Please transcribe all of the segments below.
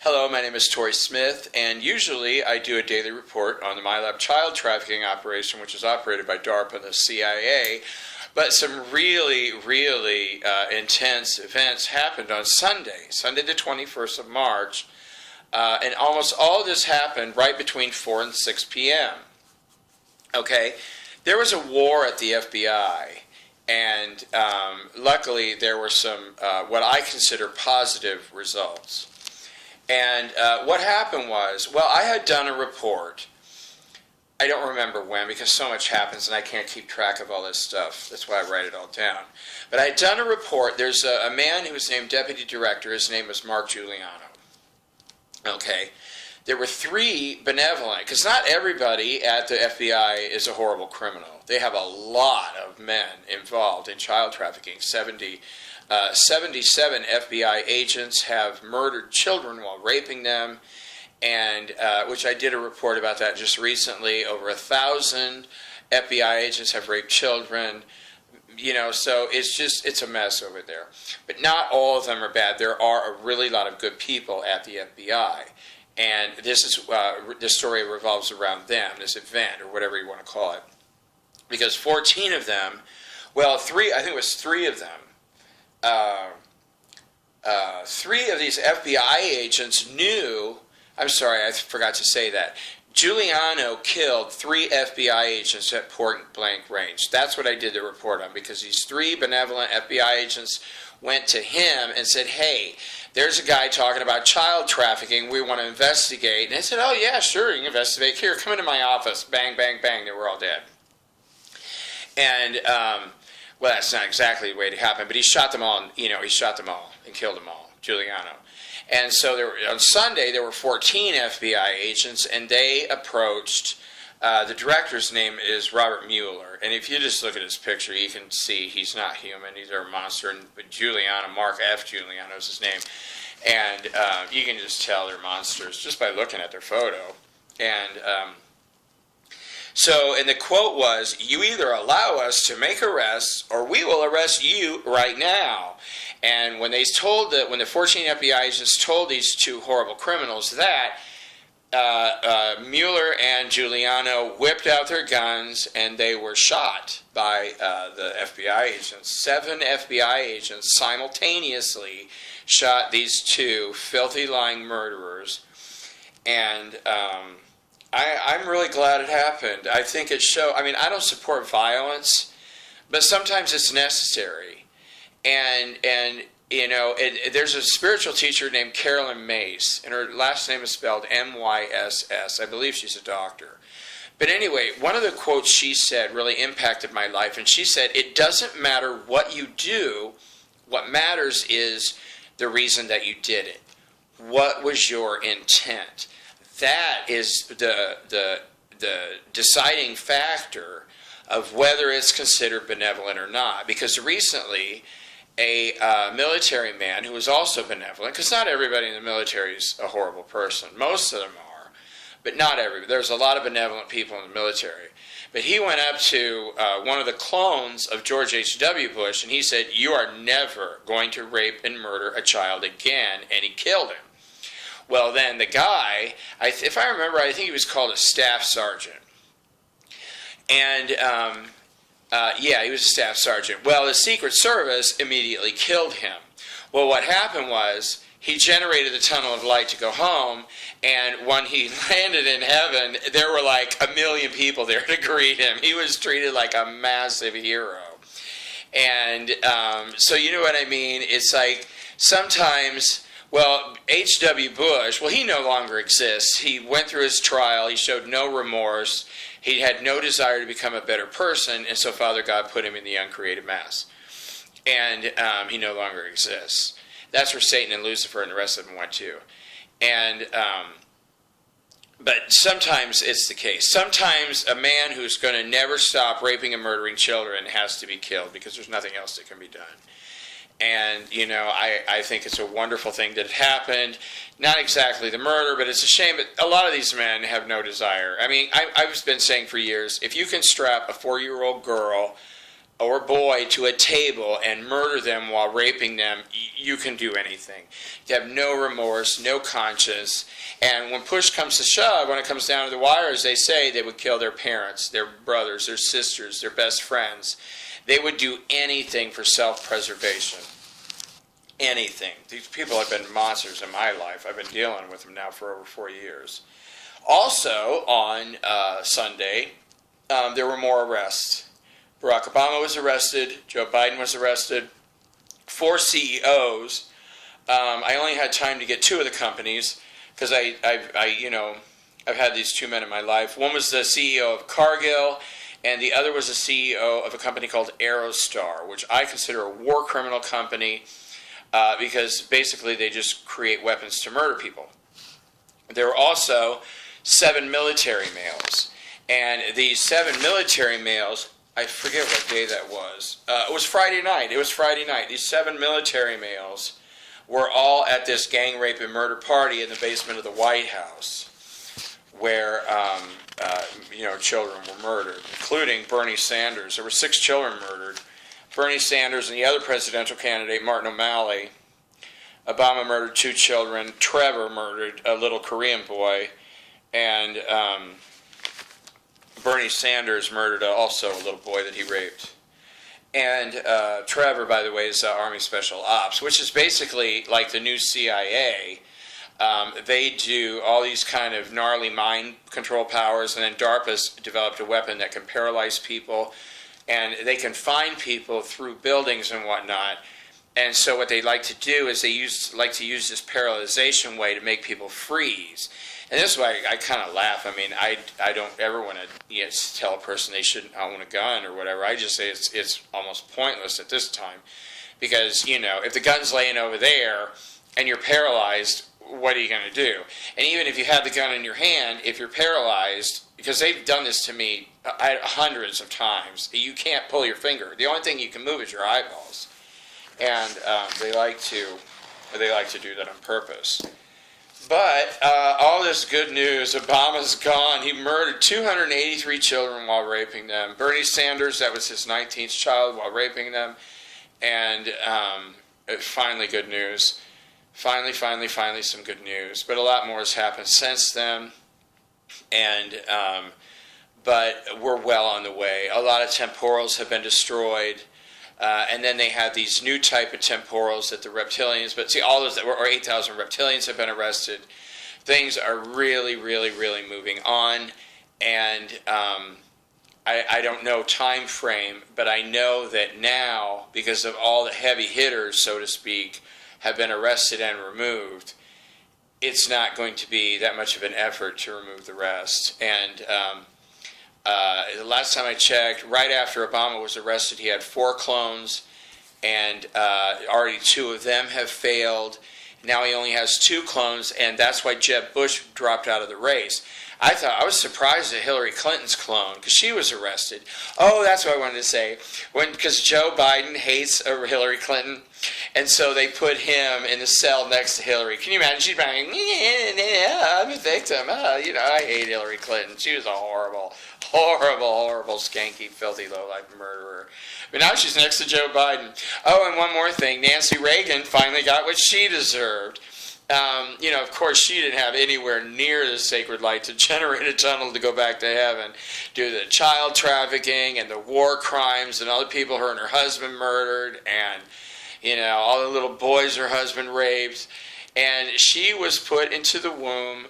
Hello, my name is Tori Smith, and usually I do a daily report on the MyLab child trafficking operation, which is operated by DARPA and the CIA. But some really intense events happened on Sunday the 21st of March, and almost all of this happened right between 4 and 6 p.m. Okay, there was a war at the FBI, and luckily there were some what I consider positive results. And what happened was, well, I had done a report. I don't remember when, because so much happens and I can't keep track of all this stuff. That's why I write it all down. But I had done a report. There's a man who was named Deputy Director. His name was Giuliano. Okay. There were 3 benevolent, because not everybody at the FBI is a horrible criminal. They have a lot of men involved in child trafficking. 77 FBI agents have murdered children while raping them, and which I did a report about that just recently. Over 1,000 FBI agents have raped children. You know, so it's a mess over there. But not all of them are bad. There are a really lot of good people at the FBI. And this story revolves around them, this event, or whatever you want to call it. Because 14 of them, well, I think it was 3 of them, 3 of these FBI agents knew, I'm sorry, I forgot to say that, Giuliano killed 3 FBI agents at point blank range. That's what I did the report on, because these 3 benevolent FBI agents went to him and said, hey, there's a guy talking about child trafficking, we want to investigate. And I said, oh yeah, sure, you can investigate. Here, come into my office. Bang, bang, bang, they were all dead. And, well, that's not exactly the way it happened, but he shot them all, he shot them all and killed them all, Giuliano. And so on Sunday, there were 14 FBI agents, and they approached, the director's name is Robert Meuller, and if you just look at his picture, you can see he's not human, he's a monster, but Giuliano, Mark F. Giuliano is his name, and you can just tell they're monsters just by looking at their photo. And and the quote was, you either allow us to make arrests, or we will arrest you right now. And when when the 14 FBI agents told these 2 horrible criminals that, Meuller and Giuliano whipped out their guns, and they were shot by the FBI agents. 7 FBI agents simultaneously shot these 2 filthy, lying murderers. And I'm really glad it happened. I think it showed, I don't support violence, but sometimes it's necessary. And there's a spiritual teacher named Carolyn Mace, and her last name is spelled M-Y-S-S. I believe she's a doctor. But anyway, one of the quotes she said really impacted my life, and she said, it doesn't matter what you do, what matters is the reason that you did it. What was your intent? That is the deciding factor of whether it's considered benevolent or not. Because recently, a military man who was also benevolent, because not everybody in the military is a horrible person. Most of them are, but not everybody. There's a lot of benevolent people in the military. But he went up to one of the clones of George H.W. Bush, and he said, you are never going to rape and murder a child again, and he killed him. Well, then the guy, if I remember, I think he was called a staff sergeant. And, he was a staff sergeant. Well, the Secret Service immediately killed him. Well, what happened was he generated the tunnel of light to go home, and when he landed in heaven, there were like 1 million people there to greet him. He was treated like a massive hero. And so you know what I mean? It's like sometimes... Well, H.W. Bush, he no longer exists. He went through his trial. He showed no remorse. He had no desire to become a better person, and so Father God put him in the uncreated mass. And he no longer exists. That's where Satan and Lucifer and the rest of them went to. And but sometimes it's the case. Sometimes a man who's going to never stop raping and murdering children has to be killed because there's nothing else that can be done. And, I think it's a wonderful thing that it happened. Not exactly the murder, but it's a shame. But a lot of these men have no desire. I've been saying for years, if you can strap a 4-year-old girl or boy to a table and murder them while raping them, you can do anything. You have no remorse, no conscience. And when push comes to shove, when it comes down to the wire, as they say, they would kill their parents, their brothers, their sisters, their best friends. They would do anything for self-preservation. Anything. These people have been monsters in my life. I've been dealing with them now for over 4 years. Also, on Sunday, there were more arrests. Barack Obama was arrested. Joe Biden was arrested. 4 CEOs. I only had time to get 2 of the companies because I've had these 2 men in my life. One was the CEO of Cargill, and the other was the CEO of a company called Aerostar, which I consider a war criminal company because basically they just create weapons to murder people. There were also 7 military males, and these 7 military males, I forget what day that was. It was Friday night. These 7 military males were all at this gang rape and murder party in the basement of the White House, where children were murdered, including Bernie Sanders. There were 6 children murdered. Bernie Sanders and the other presidential candidate, Martin O'Malley. Obama murdered 2 children. Trevor murdered a little Korean boy, and Bernie Sanders murdered also a little boy that he raped. And Trevor, by the way, is Army Special Ops, which is basically like the new CIA. They do all these kind of gnarly mind control powers, and then DARPA's developed a weapon that can paralyze people, and they can find people through buildings and whatnot. And so what they like to do is they like to use this paralyzation way to make people freeze. And this is why I kind of laugh. I mean, I don't ever want to tell a person they shouldn't own a gun or whatever. I just say it's almost pointless at this time. Because, if the gun's laying over there and you're paralyzed, what are you going to do? And even if you have the gun in your hand, if you're paralyzed, because they've done this to me hundreds of times, you can't pull your finger. The only thing you can move is your eyeballs. And they like to do that on purpose. But all this good news, Obama's gone. He murdered 283 children while raping them. Bernie Sanders, that was his 19th child while raping them. And finally good news. Finally some good news. But a lot more has happened since then. And but we're well on the way. A lot of temporals have been destroyed. And then they have these new type of temporals that the reptilians, but see, all those that were, or 8,000 reptilians have been arrested. Things are really, really, really moving on. And I don't know time frame, but I know that now, because of all the heavy hitters, so to speak, have been arrested and removed, it's not going to be that much of an effort to remove the rest. And the last time I checked, right after Obama was arrested, he had 4 clones, and already 2 of them have failed. Now he only has 2 clones, and that's why Jeb Bush dropped out of the race. I was surprised at Hillary Clinton's clone, because she was arrested. Oh, that's what I wanted to say. Because Joe Biden hates Hillary Clinton, and so they put him in the cell next to Hillary. Can you imagine? She's like, I'm a victim. I hate Hillary Clinton. She was a horrible, skanky, filthy, low-life murderer. But now she's next to Joe Biden. Oh, and one more thing. Nancy Reagan finally got what she deserved. Of course, she didn't have anywhere near the sacred light to generate a tunnel to go back to heaven. Due to the child trafficking and the war crimes and all the people her and her husband murdered, and all the little boys her husband raped. And she was put into the womb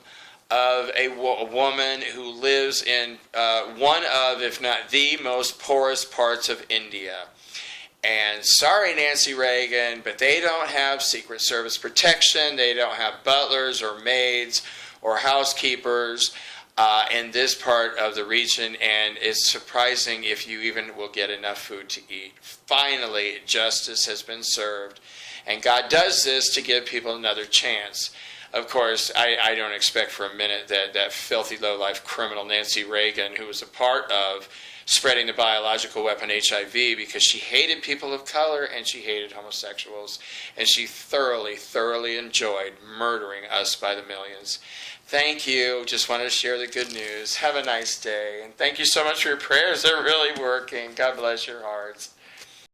of a woman who lives in one of, if not the most poorest parts of India. And sorry, Nancy Reagan, but they don't have Secret Service protection. They don't have butlers or maids or housekeepers in this part of the region. And it's surprising if you even will get enough food to eat. Finally, justice has been served. And God does this to give people another chance. Of course, I don't expect for a minute that filthy, low-life criminal Nancy Reagan, who was a part of spreading the biological weapon HIV, because she hated people of color and she hated homosexuals, and she thoroughly enjoyed murdering us by the millions. Thank you. Just wanted to share the good news. Have a nice day. And thank you so much for your prayers. They're really working. God bless your hearts.